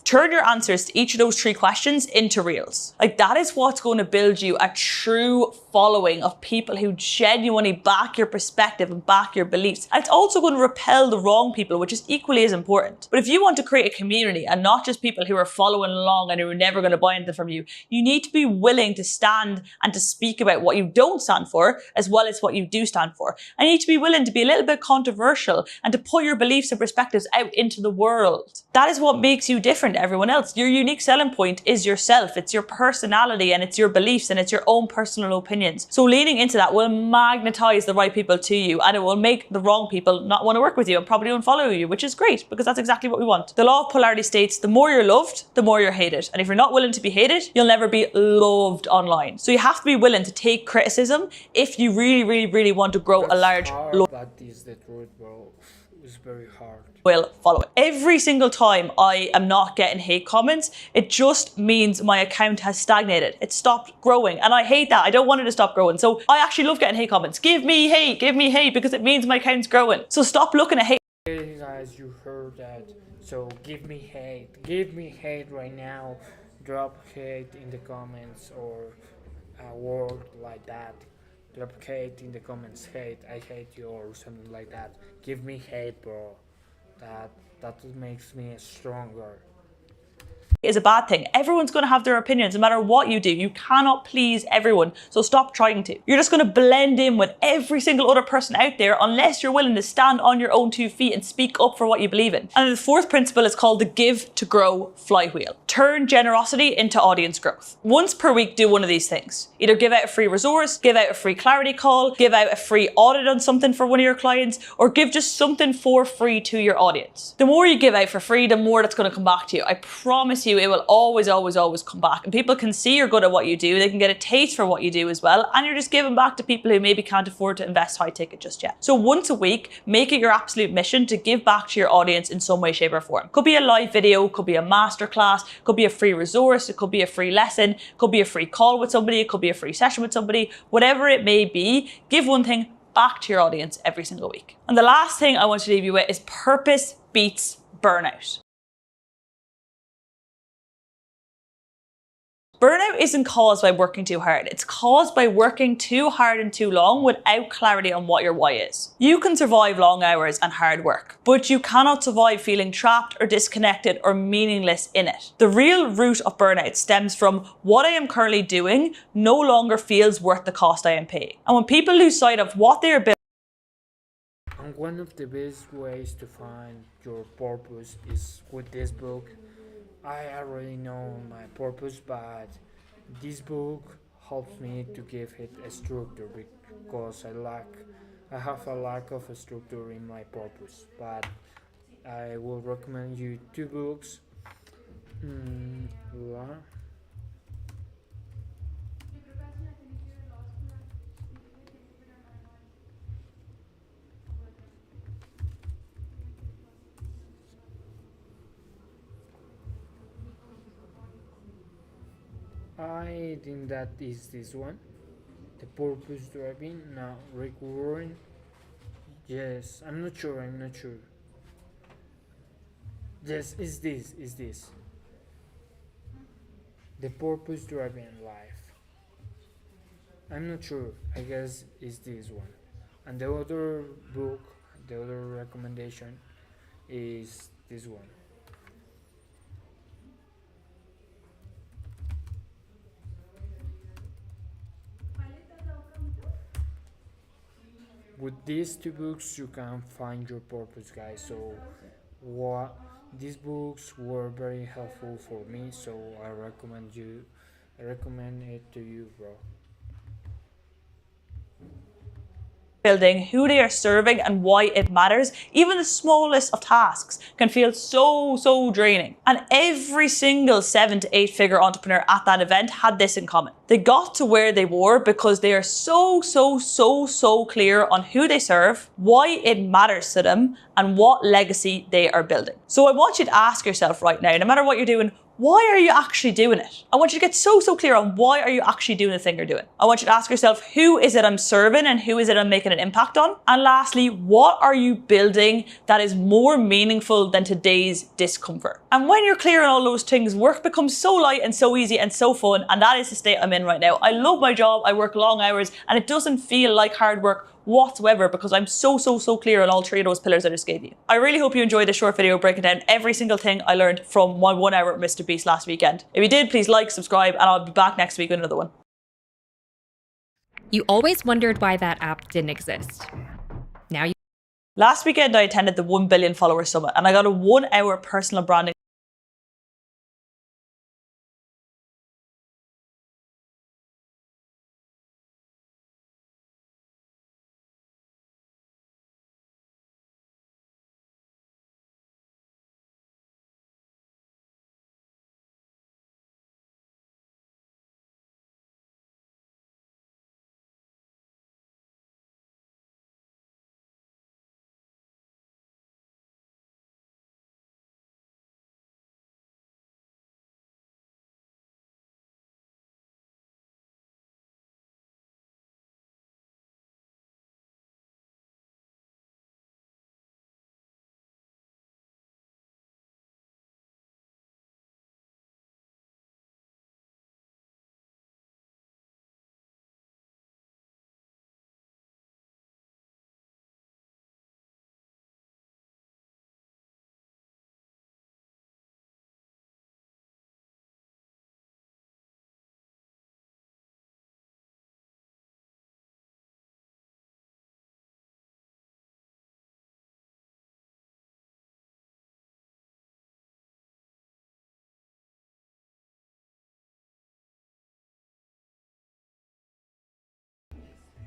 [SPEAKER 15] Turn your answers to each of those 3 questions into reels. Like, that is what's going to build you a true following of people who genuinely back your perspective and back your beliefs. And it's also going to repel the wrong people, which is equally as important. But if you want to create a community and not just people who are following along and who are never going to buy anything from you, you need to be willing to stand and to speak about what you don't stand for as well as what you do stand for. And you need to be willing to be a little bit controversial and to put your beliefs and perspectives out into the world. That is what makes you you different to everyone else. Your unique selling point is yourself. It's your personality and it's your beliefs and it's your own personal opinions. So leaning into that will magnetize the right people to you, and it will make the wrong people not want to work with you and probably unfollow you, which is great because that's exactly what we want. The law of polarity states the more you're loved, the more you're hated. And if you're not willing to be hated, you'll never be loved online. So you have to be willing to take criticism if you really want to grow a large
[SPEAKER 1] That is the truth, bro. It's very hard.
[SPEAKER 15] Will follow it. Every single time I am not getting hate comments, it just means my account has stagnated. It stopped growing, and I hate that. I don't want it to stop growing. So I actually love getting hate comments. Give me hate, because it means my account's growing. So stop looking at hate.
[SPEAKER 1] Hey guys, you heard that. So give me hate right now. Drop hate in the comments or a word like that. Drop hate in the comments. I hate you, or something like that. Give me hate, bro. That makes me stronger.
[SPEAKER 15] Is a bad thing. Everyone's going to have their opinions no matter what you do. You cannot please everyone, so stop trying to. You're just going to blend in with every single other person out there unless you're willing to stand on your own 2 feet and speak up for what you believe in. And the fourth principle is called the give to grow flywheel. Turn generosity into audience growth. Once per week, do one of these things. Either give out a free resource, give out a free clarity call, give out a free audit on something for one of your clients, or give just something for free to your audience. The more you give out for free, the more that's going to come back to you. I promise you, it will always come back. And people can see you're good at what you do. They can get a taste for what you do as well. And you're just giving back to people who maybe can't afford to invest high ticket just yet. So once a week, make it your absolute mission to give back to your audience in some way, shape or form. Could be a live video, could be a masterclass, could be a free resource, it could be a free lesson, could be a free call with somebody, it could be a free session with somebody, whatever it may be, give one thing back to your audience every single week. And the last thing I want to leave you with is purpose beats burnout. Burnout isn't caused by working too hard. It's caused by working too hard and too long without clarity on what your why is. You can survive long hours and hard work, but you cannot survive feeling trapped or disconnected or meaningless in it. The real root of burnout stems from what I am currently doing no longer feels worth the cost I am paying. And when people lose sight of what they are building,
[SPEAKER 1] and one of the best ways to find your purpose is with this book. I already know my purpose, but this book helps me to give it a structure because I have a lack of a structure in my purpose. But I will recommend you 2 books. I think that is this one, The Purpose Driving. Now, Rick Warren. Yes, I'm not sure. Yes, is this. The Purpose Driving Life. I'm not sure. I guess it's this one. And the other book, the other recommendation is this one. With these 2 books you can find your purpose, guys. So these books were very helpful for me, so I recommend it to you, bro.
[SPEAKER 15] Building, who they are serving and why it matters, even the smallest of tasks can feel so draining. And every single 7 to 8 figure entrepreneur at that event had this in common. They got to where they were because they are so clear on who they serve, why it matters to them, and what legacy they are building. So I want you to ask yourself right now, no matter what you're doing, why are you actually doing it? I want you to get so clear on why are you actually doing the thing you're doing. I want you to ask yourself, who is it I'm serving and who is it I'm making an impact on? And lastly, what are you building that is more meaningful than today's discomfort? And when you're clear on all those things, work becomes so light and so easy and so fun. And that is the state I'm in right now. I love my job. I work long hours and it doesn't feel like hard work whatsoever because I'm so clear on all 3 of those pillars I just gave you. I really hope you enjoyed this short video breaking down every single thing I learned from my 1 hour at Mr. Beast last weekend. If you did, please like, subscribe, and I'll be back next week with another one.
[SPEAKER 16] You always wondered why that app didn't exist. Now you...
[SPEAKER 15] Last weekend I attended the 1 Billion Follower Summit and I got a 1 hour personal branding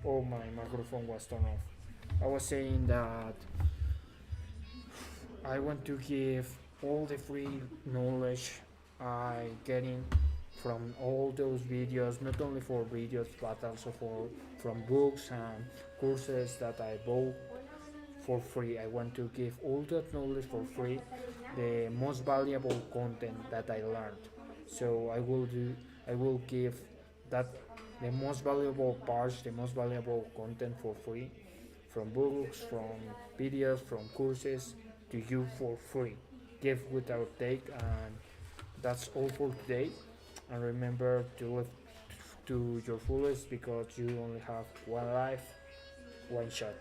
[SPEAKER 1] Oh, my microphone was turned off. I was saying that I want to give all the free knowledge I getting from all those videos, not only for videos but also from books and courses that I bought for free. I want to give all that knowledge for free, the most valuable content that I learned. So I will give that the most valuable parts, the most valuable content for free, from books, from videos, from courses, to you for free. Give without take, and that's all for today. And remember to live to your fullest, because you only have one life, one shot.